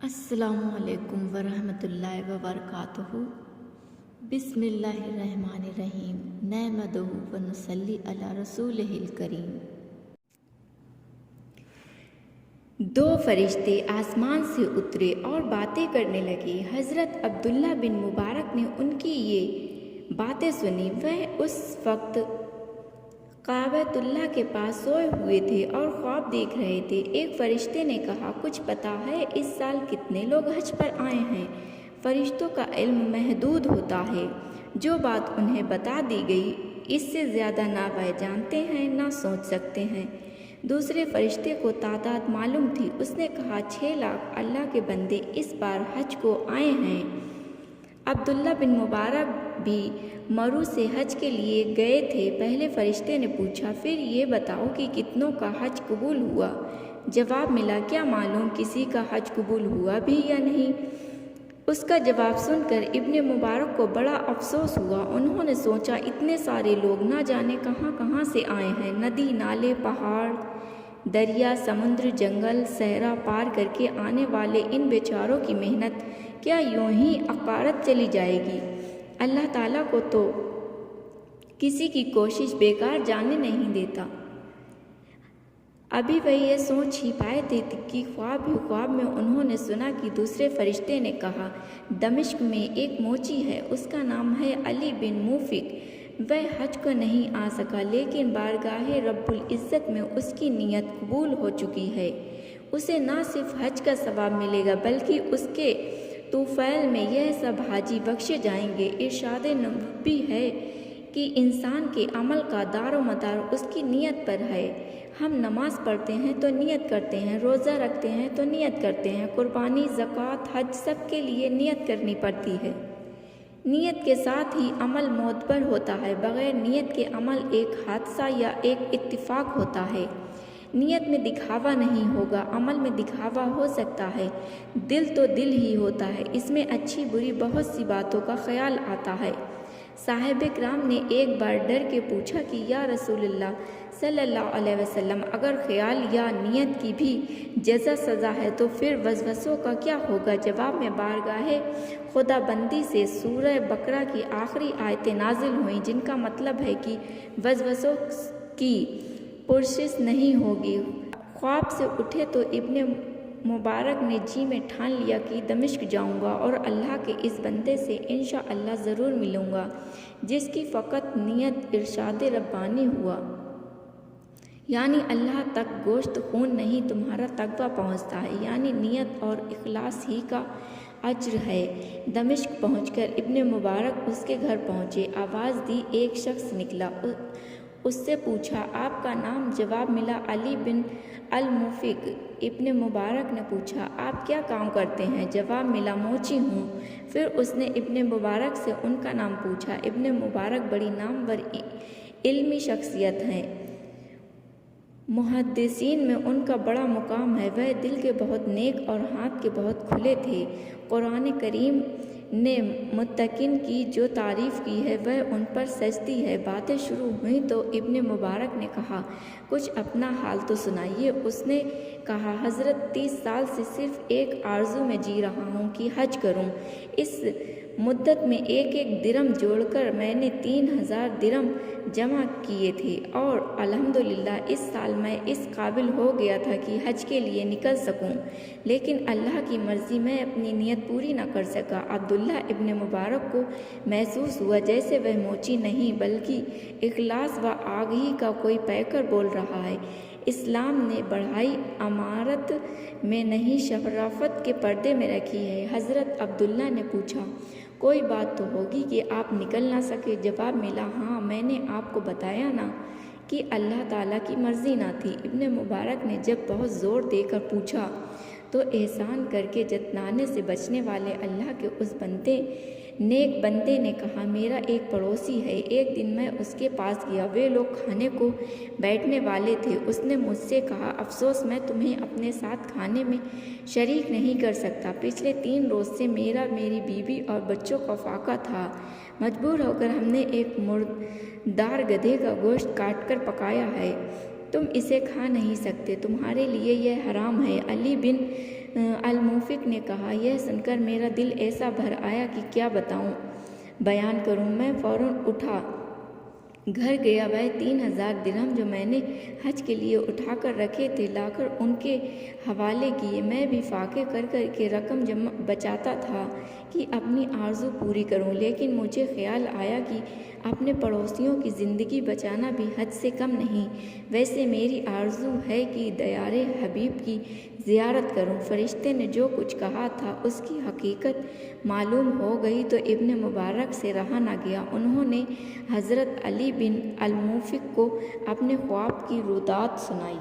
अस्सलामु अलैकुम वरहमतुल्लाहि वबरकातुहू। बिस्मिल्लाहिर्रहमानिर्रहीम। नहमदुहू व नुसल्ली अला रसूलिहिल करीम। दो फरिश्ते आसमान से उतरे और बातें करने लगे। हज़रत अब्दुल्ला बिन मुबारक ने उनकी ये बातें सुनी। वह उस वक्त काबतुल्लाह के पास सोए हुए थे और ख्वाब देख रहे थे। एक फरिश्ते ने कहा, कुछ पता है इस साल कितने लोग हज पर आए हैं? फरिश्तों का इल्म महदूद होता है। जो बात उन्हें बता दी गई, इससे ज़्यादा ना वह जानते हैं ना सोच सकते हैं। दूसरे फरिश्ते को तादाद मालूम थी। उसने कहा, 6 लाख अल्लाह के बंदे इस बार हज को आए हैं। अब्दुल्ला बिन मुबारक भी मरू से हज के लिए गए थे। पहले फरिश्ते ने पूछा, फिर ये बताओ कि कितनों का हज कबूल हुआ? जवाब मिला, क्या मालूम किसी का हज कबूल हुआ भी या नहीं। उसका जवाब सुनकर इब्ने मुबारक को बड़ा अफसोस हुआ। उन्होंने सोचा, इतने सारे लोग ना जाने कहाँ कहाँ से आए हैं। नदी, नाले, पहाड़, दरिया, समुद्र, जंगल, सहरा पार करके आने वाले इन बेचारों की मेहनत क्या यूं ही अकारत चली जाएगी? अल्लाह ताला को तो किसी की कोशिश बेकार जाने नहीं देता। अभी वह यह सोच ही पाए थे कि ख्वाब में उन्होंने सुना कि दूसरे फरिश्ते ने कहा, दमिश्क में एक मोची है, उसका नाम है अली बिन मुफिक। वह हज को नहीं आ सका, लेकिन बारगाहे रब्बुल इज़्ज़त में उसकी नीयत कबूल हो चुकी है। उसे ना सिर्फ हज का सवाब मिलेगा, बल्कि उसके तूफ़ैल में यह सब हाजी बख्शे जाएंगे। इरशाद नबवी है कि इंसान के अमल का दारो मदार उसकी नीयत पर है। हम नमाज पढ़ते हैं तो नियत करते हैं, रोज़ा रखते हैं तो नियत करते हैं, कुर्बानी, ज़कात, हज सब के लिए नियत करनी पड़ती है। नियत के साथ ही अमल मोतबर होता है। बग़ैर नियत के अमल एक हादसा या एक इत्तिफाक होता है। नियत में दिखावा नहीं होगा, अमल में दिखावा हो सकता है। दिल तो दिल ही होता है, इसमें अच्छी बुरी बहुत सी बातों का ख्याल आता है। साहिब किराम ने एक बार डर के पूछा कि या रसूलल्लाह सल्लल्लाहु अलैहि वसल्लम, अगर ख्याल या नियत की भी जज़ा सज़ा है तो फिर वसवसों का क्या होगा? जवाब में बारगाहे खुदाबंदी से सूरह बकरा की आखिरी आयतें नाजिल हुईं, जिनका मतलब है कि वसवसों की पुरसिस नहीं होगी। ख्वाब से उठे तो इब्ने मुबारक ने जी में ठान लिया कि दमिश्क जाऊंगा और अल्लाह के इस बंदे से इंशाअल्लाह ज़रूर मिलूंगा, जिसकी फ़कत नियत इरशाद रब्बानी हुआ, यानी अल्लाह तक गोश्त खून नहीं तुम्हारा तकवा पहुँचता है, यानी नियत और इखलास ही का अज्र है। दमिश्क पहुँचकर इब्ने मुबारक उसके घर पहुँचे। आवाज़ दी, एक शख्स निकला। उससे पूछा, आपका नाम? जवाब मिला, अली बिन अल मुफिक। इब्ने मुबारक ने पूछा, आप क्या काम करते हैं? जवाब मिला, मोची हूँ। फिर उसने इब्ने मुबारक से उनका नाम पूछा। इब्ने मुबारक बड़ी नामवर इल्मी शख्सियत हैं। मुहद्दिसीन में उनका बड़ा मुकाम है। वह दिल के बहुत नेक और हाथ के बहुत खुले थे। कुरान करीम ने मुत्तकिन की जो तारीफ़ की है वह उन पर सजती है। बातें शुरू हुई तो इब्ने मुबारक ने कहा, कुछ अपना हाल तो सुनाइए। उसने कहा, हज़रत 30 साल से सिर्फ़ एक आरज़ू में जी रहा हूँ कि हज करूँ। इस मुद्दत में एक एक दिरम जोड़कर मैंने 3000 दिरम जमा किए थे और अल्हम्दुलिल्लाह इस साल मैं इस काबिल हो गया था कि हज के लिए निकल सकूं, लेकिन अल्लाह की मर्ज़ी मैं अपनी नीयत पूरी न कर सका। अब्दुल्ला इब्ने मुबारक को महसूस हुआ जैसे वह मोची नहीं बल्कि इखलास व आगही का कोई पैकर बोल रहा है। इस्लाम ने बढ़ाई अमारत में नहीं शराफत के पर्दे में रखी है। हज़रत अब्दुल्ला ने पूछा, कोई बात तो होगी कि आप निकल ना सके? जवाब मिला, हाँ, मैंने आपको बताया ना कि अल्लाह ताला की मर्ज़ी ना थी। इब्ने मुबारक ने जब बहुत ज़ोर देकर पूछा तो एहसान करके जतनाने से बचने वाले अल्लाह के उस नेक बंदे ने कहा, मेरा एक पड़ोसी है। एक दिन मैं उसके पास गया, वे लोग खाने को बैठने वाले थे। उसने मुझसे कहा, अफसोस मैं तुम्हें अपने साथ खाने में शरीक नहीं कर सकता। पिछले 3 रोज़ से मेरी बीवी और बच्चों का फाका था। मजबूर होकर हमने एक मुर्दार गधे का गोश्त काट कर पकाया है। तुम इसे खा नहीं सकते, तुम्हारे लिए यह हराम है। अली बिन الموفق نے کہا، یہ سن کر میرا دل ایسا بھر آیا کہ کیا بیان کروں۔ میں فوراً اٹھا گھر گیا۔ وہ 3000 درہم جو میں نے حج کے لیے اٹھا کر رکھے تھے لا کر ان کے حوالے کیے۔ میں بھی فاقے کر کر کے رقم بچاتا تھا کہ اپنی آرزو پوری کروں، لیکن مجھے خیال آیا کہ اپنے پڑوسیوں کی زندگی بچانا بھی حج سے کم نہیں۔ ویسے میری آرزو ہے کہ دیار حبیب کی زیارت کروں۔ فرشتے نے جو کچھ کہا تھا اس کی حقیقت معلوم ہو گئی تو ابن مبارک سے رہا نہ گیا۔ انہوں نے حضرت علی بن الموفق کو اپنے خواب کی رودات سنائی۔